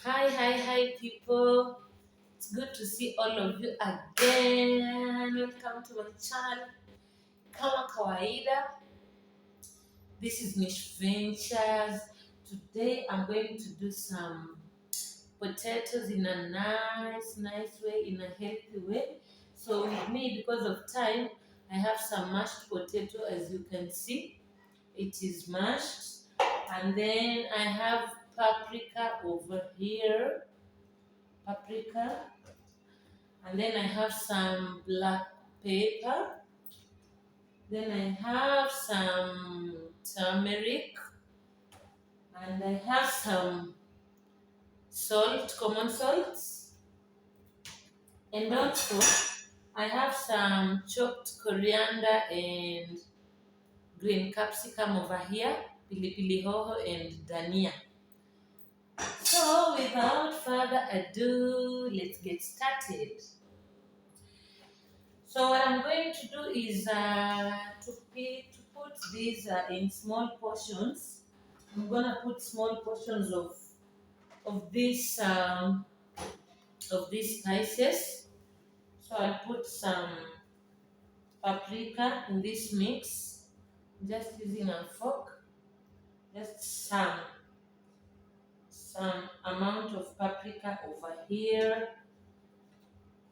Hi, people. It's good to see all of you again. Welcome to my channel. Kama kawaida, this is Mish Ventures. Today I'm going to do some potatoes in a nice way, in a healthy way. So with me, because of time, I have some mashed potato, as you can see. It is mashed. And then I have paprika over here. Paprika. And then I have some black pepper. Then I have some turmeric. And I have some salt, common salt. And also, I have some chopped coriander and green capsicum over here, pilipili hoho and dania. So without further ado, let's get started. So what I'm going to do is to put these in small portions. I'm gonna put small portions of these spices. So I'll put some paprika in this mix, just using a fork, just some amount of paprika over here,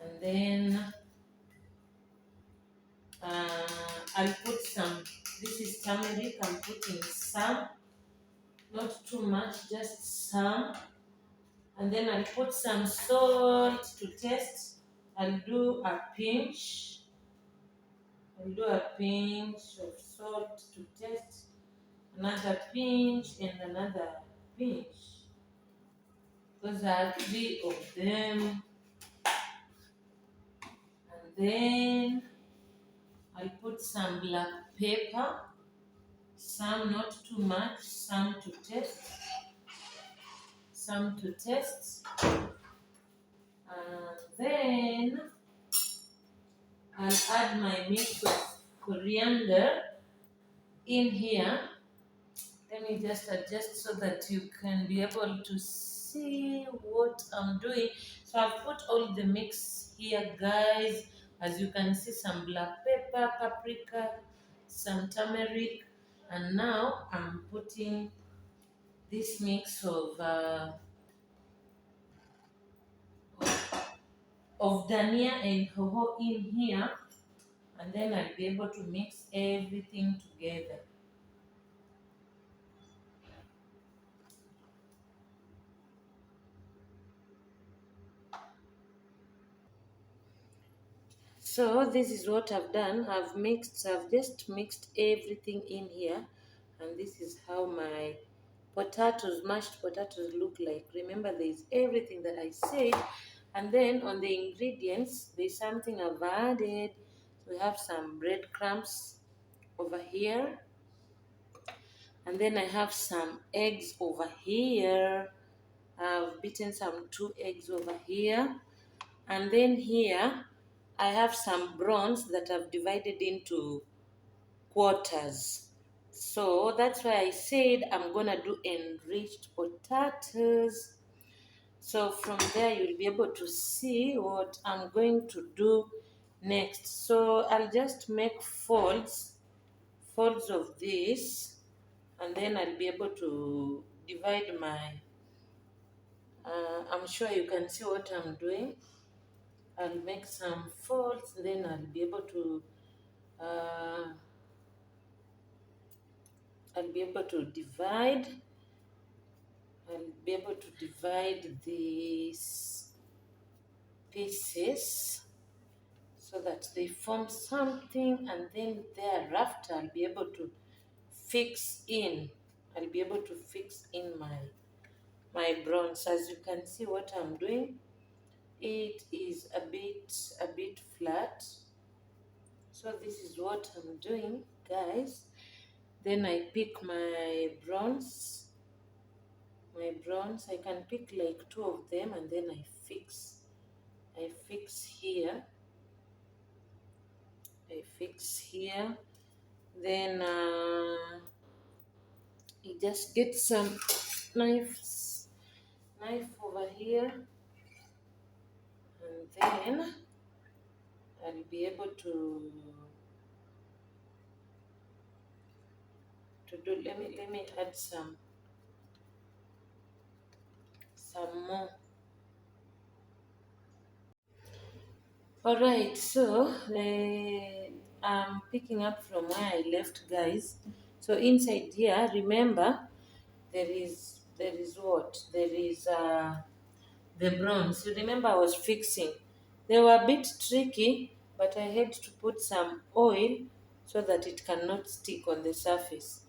and then I'll put some. This is turmeric. I'm putting some, not too much, just some. And then I'll put some salt to taste. I'll do a pinch. I'll do a pinch of salt to taste. Another pinch and another pinch. Those are 3 of them. And then I'll put some black pepper. Some, not too much, some to taste. Some to taste. And then I'll add my mix of coriander in here. Let me just adjust so that you can be able to see what I'm doing. So I've put all the mix here, guys. As you can see, some black pepper, paprika, some turmeric, and now I'm putting this mix of dania and hoho in here, and then I'll be able to mix everything together. So this is what I've done. I've just mixed everything in here, and this is how my mashed potatoes look like. Remember, there's everything that I said, and then on the ingredients, there's something I've added. We have some breadcrumbs over here, and then I have some eggs over here. I've beaten some 2 eggs over here, and then here I have some bronze that I've divided into quarters. So that's why I said I'm gonna do enriched potatoes. So from there you'll be able to see what I'm going to do next. So I'll just make folds of this, and then I'll be able to divide my I'm sure you can see what I'm doing. I'll make some folds, then I'll be able to divide. I'll be able to divide these pieces so that they form something, and then thereafter I'll be able to fix in. I'll be able to fix in my bronze. As you can see what I'm doing, it is a bit flat. So this is what I'm doing, guys. Then I pick my bronze. I can pick like 2 of them, and then I fix here. Then you just get some knife knife over here, and then I'll be able to do. Let me add some more. All right, so I'm picking up from where I left, guys. So inside here, remember there is what? There is the bronze. You remember I was fixing. They were a bit tricky, but I had to put some oil so that it cannot stick on the surface.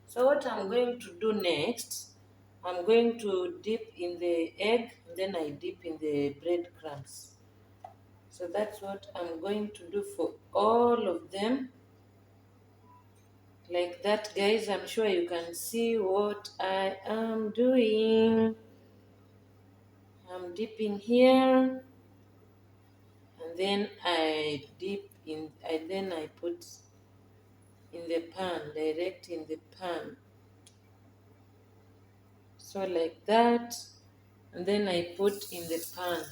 So what I'm going to do next, I'm going to dip in the egg, then I dip in the breadcrumbs. So that's what I'm going to do for all of them. Like that, guys. I'm sure you can see what I am doing. I'm dipping here, and then I dip in, and then I put in the pan, direct in the pan. So like that, and then I put in the pan.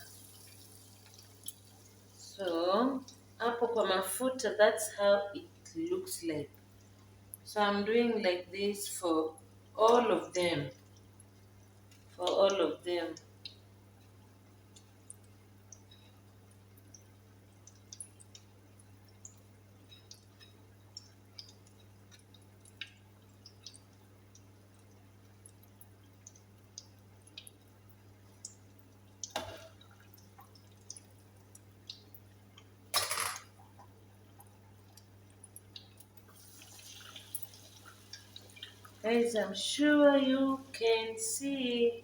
So hapo kwa mafuta, that's how it looks like. So I'm doing like this for all of them. For all of them. Guys, I'm sure you can see.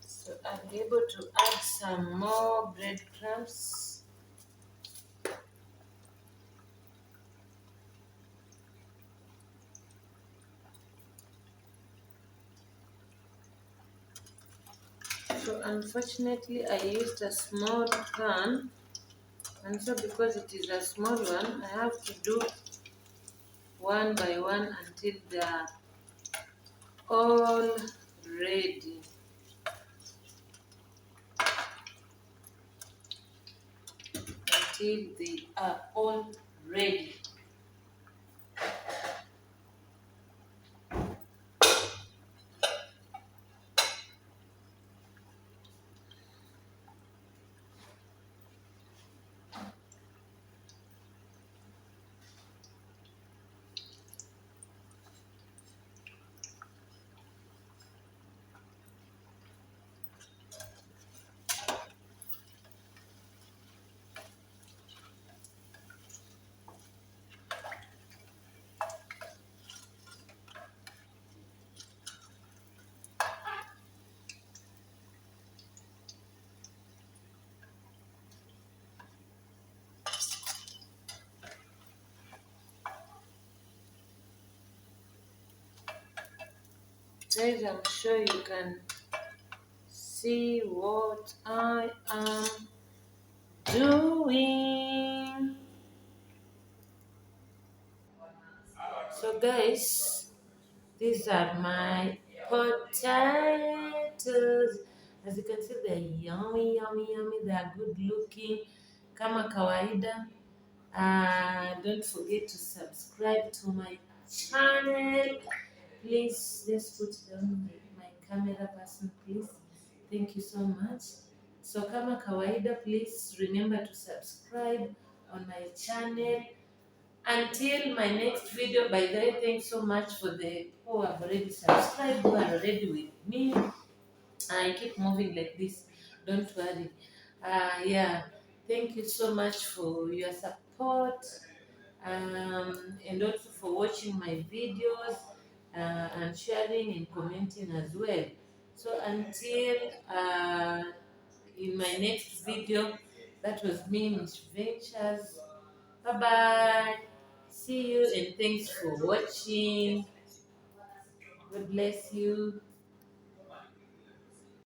So I'll be able to add some more breadcrumbs. So unfortunately I used a small pan, and so because it is a small one, I have to do one by one until they are all ready. Until they are all ready. Guys, I'm sure you can see what I am doing. So guys, these are my potatoes. As you can see, they're yummy, yummy, yummy. They are good looking. Kama kawaida. Don't forget to subscribe to my channel. Please, just put down my camera person, please. Thank you so much. So kama kawaida, please remember to subscribe on my channel. Until my next video, by the way, thanks so much for the who have already subscribed, who are already with me. I keep moving like this. Don't worry. Yeah, thank you so much for your support, and also for watching my videos, and sharing and commenting as well. So until in my next video, that was me, Mish Ventures. Bye bye. See you and thanks for watching. God bless you.